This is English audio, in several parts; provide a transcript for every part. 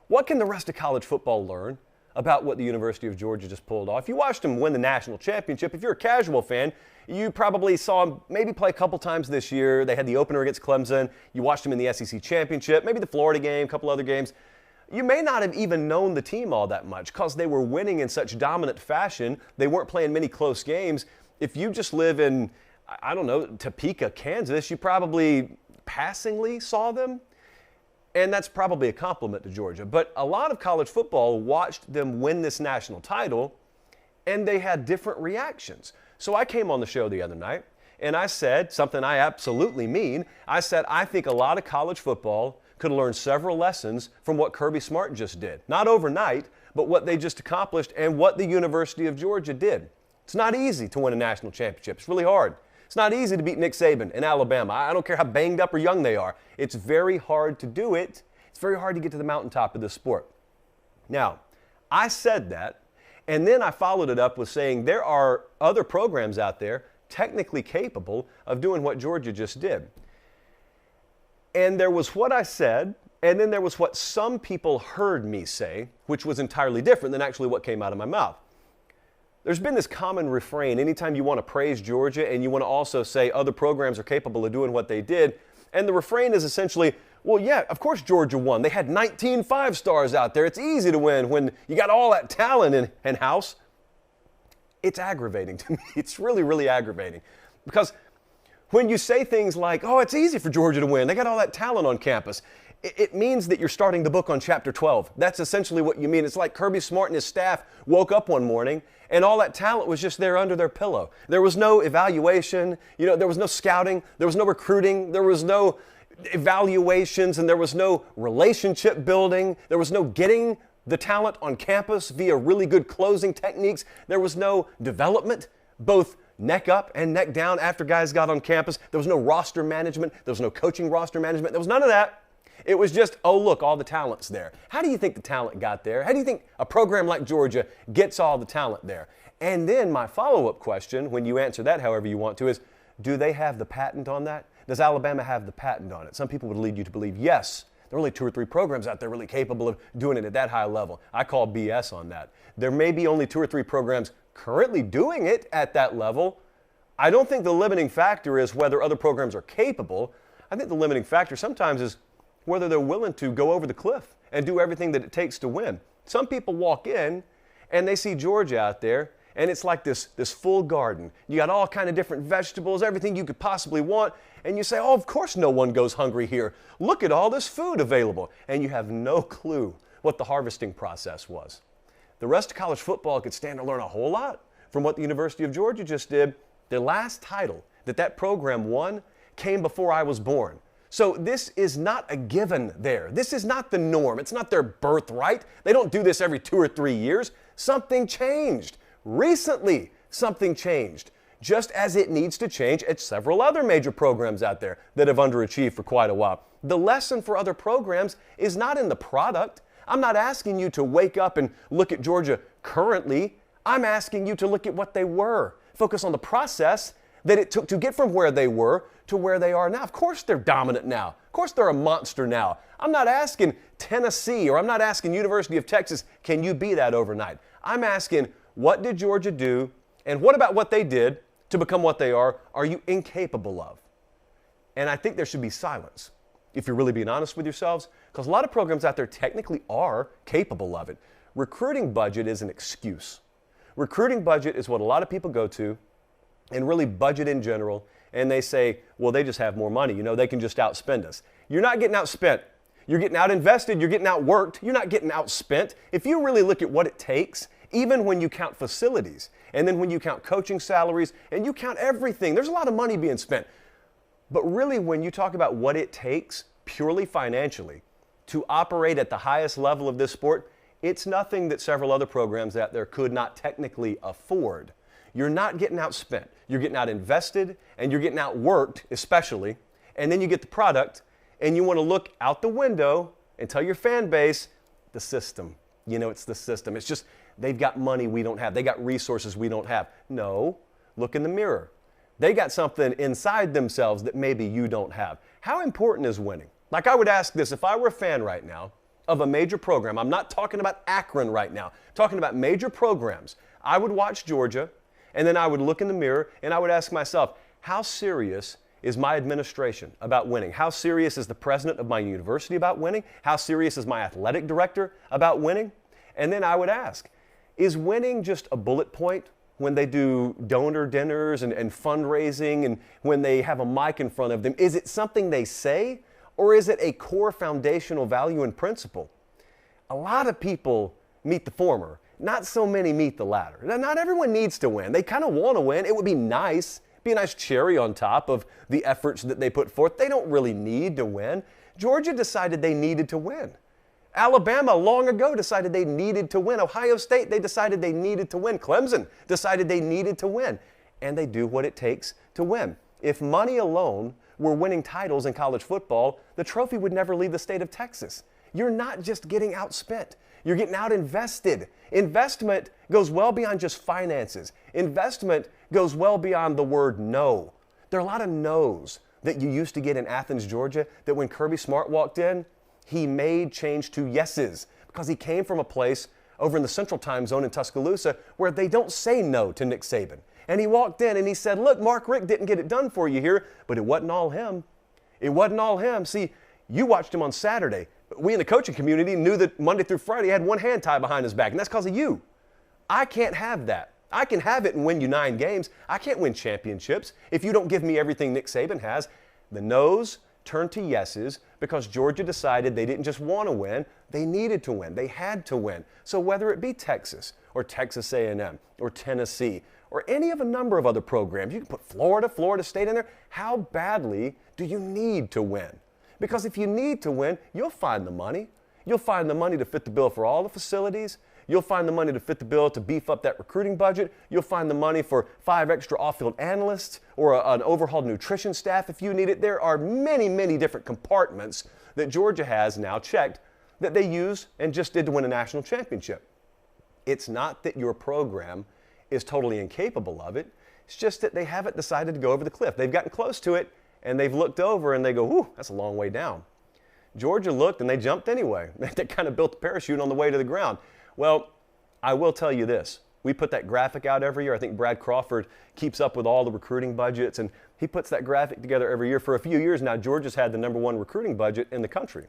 What can the rest of college football learn about what the University of Georgia just pulled off? You watched them win the national championship. If you're a casual fan, you probably saw them maybe play a couple times this year. They had the opener against Clemson. You watched them in the SEC championship, maybe the Florida game, a couple other games. You may not have even known the team all that much because they were winning in such dominant fashion. They weren't playing many close games. If you just live in, I don't know, Topeka, Kansas, you probably passingly saw them. And that's probably a compliment to Georgia. But a lot of college football watched them win this national title, and they had different reactions. So I came on the show the other night, and I said something I absolutely mean. I said, I think a lot of college football could learn several lessons from what Kirby Smart just did. Not overnight, but what they just accomplished and what the University of Georgia did. It's not easy to win a national championship. It's really hard. It's not easy to beat Nick Saban in Alabama. I don't care how banged up or young they are. It's very hard to do it. It's very hard to get to the mountaintop of this sport. Now, I said that, and then I followed it up with saying there are other programs out there technically capable of doing what Georgia just did. And there was what I said, and then there was what some people heard me say, which was entirely different than actually what came out of my mouth. There's been this common refrain anytime you want to praise Georgia and you want to also say other programs are capable of doing what they did. And the refrain is essentially, well, yeah, of course Georgia won. They had 19 five-stars out there. It's easy to win when you got all that talent in-house. It's aggravating to me. It's really, really aggravating. Because when you say things like, oh, it's easy for Georgia to win, they got all that talent on campus, it means that you're starting the book on chapter 12. That's essentially what you mean. It's like Kirby Smart and his staff woke up one morning and all that talent was just there under their pillow. There was no evaluation, there was no scouting, there was no recruiting, there was no evaluations, and there was no relationship building. There was no getting the talent on campus via really good closing techniques. There was no development, both neck up and neck down after guys got on campus. There was no roster management. There was no coaching roster management. There was none of that. It was just, oh, look, all the talent's there. How do you think the talent got there? How do you think a program like Georgia gets all the talent there? And then my follow-up question, when you answer that however you want to, is, do they have the patent on that? Does Alabama have the patent on it? Some people would lead you to believe, yes. There are only 2 or 3 programs out there really capable of doing it at that high level. I call BS on that. There may be only 2 or 3 programs currently doing it at that level. I don't think the limiting factor is whether other programs are capable. I think the limiting factor sometimes is whether they're willing to go over the cliff and do everything that it takes to win. Some people walk in and they see Georgia out there, and it's like this full garden. You got all kind of different vegetables, everything you could possibly want, and you say, oh, of course no one goes hungry here. Look at all this food available. And you have no clue what the harvesting process was. The rest of college football could stand to learn a whole lot from what the University of Georgia just did. The last title that program won came before I was born. So this is not a given there. This is not the norm. It's not their birthright. They don't do this every 2 or 3 years. Something changed. Recently, something changed, just as it needs to change at several other major programs out there that have underachieved for quite a while. The lesson for other programs is not in the product. I'm not asking you to wake up and look at Georgia currently. I'm asking you to look at what they were. Focus on the process that it took to get from where they were to where they are now. Of course they're dominant now. Of course they're a monster now. I'm not asking Tennessee or I'm not asking University of Texas, can you be that overnight? I'm asking, what did Georgia do, and what about what they did to become what they are you incapable of? And I think there should be silence, if you're really being honest with yourselves, because a lot of programs out there technically are capable of it. Recruiting budget is an excuse. Recruiting budget is what a lot of people go to, and really budget in general, and they say, well, they just have more money. They can just outspend us. You're not getting outspent. You're getting out-invested. You're getting outworked. You're not getting outspent. If you really look at what it takes, even when you count facilities, and then when you count coaching salaries, and you count everything, there's a lot of money being spent. But really, when you talk about what it takes, purely financially, to operate at the highest level of this sport, it's nothing that several other programs out there could not technically afford. You're not getting outspent. You're getting out invested, and you're getting outworked, especially, and then you get the product, and you want to look out the window and tell your fan base, the system. It's the system. It's just they've got money we don't have. They got resources we don't have. No, look in the mirror. They got something inside themselves that maybe you don't have. How important is winning? Like I would ask this, if I were a fan right now, of a major program, I'm not talking about Akron right now, I'm talking about major programs, I would watch Georgia, and then I would look in the mirror and I would ask myself, how serious is my administration about winning? How serious is the president of my university about winning? How serious is my athletic director about winning? And then I would ask, is winning just a bullet point when they do donor dinners and fundraising and when they have a mic in front of them? Is it something they say, or is it a core foundational value and principle? A lot of people meet the former. Not so many meet the latter. Now, not everyone needs to win. They kind of want to win. It would be nice, be a nice cherry on top of the efforts that they put forth. They don't really need to win. Georgia decided they needed to win. Alabama long ago decided they needed to win. Ohio State, they decided they needed to win. Clemson decided they needed to win. And they do what it takes to win. If money alone were winning titles in college football, the trophy would never leave the state of Texas. You're not just getting outspent. You're getting out invested. Investment goes well beyond just finances. Investment goes well beyond the word no. There are a lot of no's that you used to get in Athens, Georgia, that when Kirby Smart walked in, he made change to yeses because he came from a place over in the central time zone in Tuscaloosa where they don't say no to Nick Saban. And he walked in and he said, look, Mark Richt didn't get it done for you here, but it wasn't all him. It wasn't all him. See, you watched him on Saturday. We in the coaching community knew that Monday through Friday he had one hand tied behind his back, and that's because of you. I can't have that. I can have it and win you 9 games. I can't win championships if you don't give me everything Nick Saban has. The no's turned to yeses because Georgia decided they didn't just want to win, they needed to win. They had to win. So whether it be Texas or Texas A&M or Tennessee or any of a number of other programs, you can put Florida State in there, how badly do you need to win? Because if you need to win, you'll find the money. You'll find the money to fit the bill for all the facilities. You'll find the money to fit the bill to beef up that recruiting budget. You'll find the money for 5 extra off-field analysts or an overhauled nutrition staff if you need it. There are many, many different compartments that Georgia has now checked that they use and just did to win a national championship. It's not that your program is totally incapable of it. It's just that they haven't decided to go over the cliff. They've gotten close to it, and they've looked over and they go, whew, that's a long way down. Georgia looked and they jumped anyway. They kind of built the parachute on the way to the ground. Well, I will tell you this. We put that graphic out every year. I think Brad Crawford keeps up with all the recruiting budgets, and he puts that graphic together every year. For a few years now, Georgia's had the #1 recruiting budget in the country.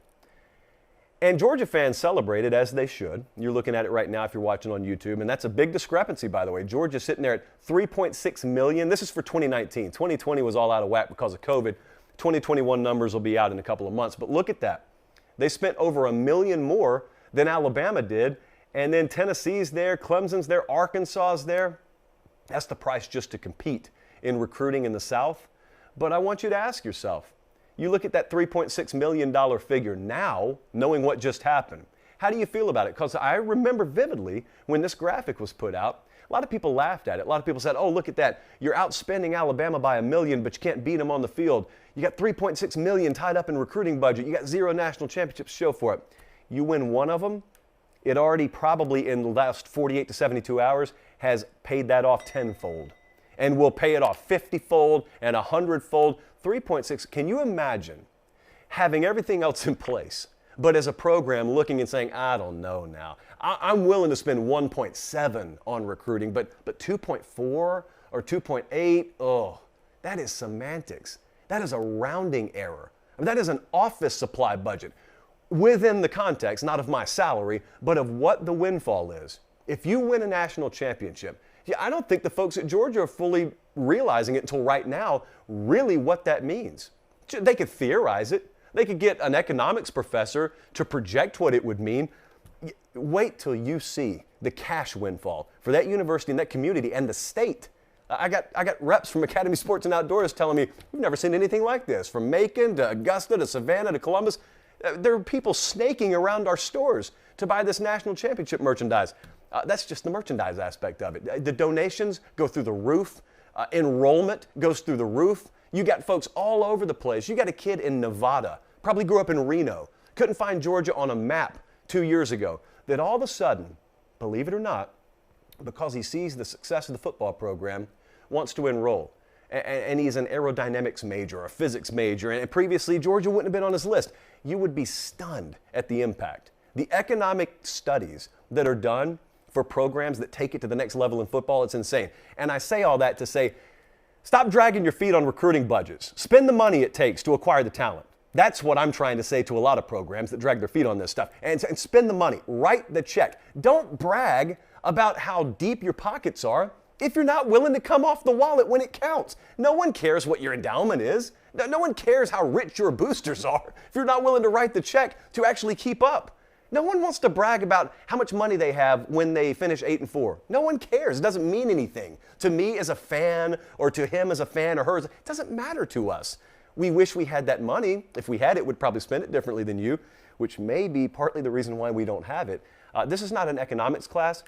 And Georgia fans celebrated, as they should. You're looking at it right now if you're watching on YouTube, and that's a big discrepancy, by the way. Georgia's sitting there at $3.6 million. This is for 2019. 2020 was all out of whack because of COVID. 2021 numbers will be out in a couple of months, but look at that. They spent over $1 million more than Alabama did, and then Tennessee's there, Clemson's there, Arkansas's there. That's the price just to compete in recruiting in the South. But I want you to ask yourself, you look at that $3.6 million figure now, knowing what just happened. How do you feel about it? Because I remember vividly when this graphic was put out, a lot of people laughed at it. A lot of people said, oh, look at that. You're outspending Alabama by $1 million, but you can't beat them on the field. You got $3.6 million tied up in recruiting budget. You got 0 national championships to show for it. You win one of them, it already probably in the last 48 to 72 hours has paid that off tenfold. And will pay it off 50-fold and 100-fold. 3.6, can you imagine having everything else in place, but as a program looking and saying, I don't know now. I'm willing to spend 1.7 on recruiting, but 2.4 or 2.8, oh, that is semantics. That is a rounding error. I mean, that is an office supply budget within the context, not of my salary, but of what the windfall is. If you win a national championship, I don't think the folks at Georgia are fully realizing it until right now, really what that means. They could theorize it. They could get an economics professor to project what it would mean. Wait till you see the cash windfall for that university and that community and the state. I got reps from Academy Sports and Outdoors telling me, we've never seen anything like this. From Macon to Augusta to Savannah to Columbus, there are people snaking around our stores to buy this national championship merchandise. That's just the merchandise aspect of it. The donations go through the roof. Enrollment goes through the roof. You got folks all over the place. You got a kid in Nevada, probably grew up in Reno, couldn't find Georgia on a map 2 years ago, that all of a sudden, believe it or not, because he sees the success of the football program, wants to enroll. And he's an aerodynamics major, a physics major, and previously Georgia wouldn't have been on his list. You would be stunned at the impact The economic studies that are done for programs that take it to the next level in football, it's insane. And I say all that to say, stop dragging your feet on recruiting budgets. Spend the money it takes to acquire the talent. That's what I'm trying to say to a lot of programs that drag their feet on this stuff. And spend the money. Write the check. Don't brag about how deep your pockets are if you're not willing to come off the wallet when it counts. No one cares what your endowment is. No one cares how rich your boosters are if you're not willing to write the check to actually keep up. No one wants to brag about how much money they have when they finish 8-4. No one cares. It doesn't mean anything. To me as a fan, or to him as a fan, or her, it doesn't matter to us. We wish we had that money. If we had it, we'd probably spend it differently than you, which may be partly the reason why we don't have it. This is not an economics class,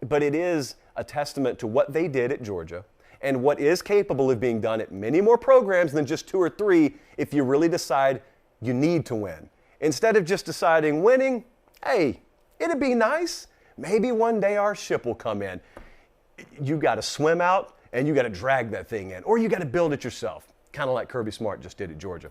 but it is a testament to what they did at Georgia and what is capable of being done at many more programs than just 2 or 3 if you really decide you need to win. Instead of just deciding winning, hey, it'd be nice. Maybe one day our ship will come in. You got to swim out and you got to drag that thing in, or you got to build it yourself, kind of like Kirby Smart just did at Georgia.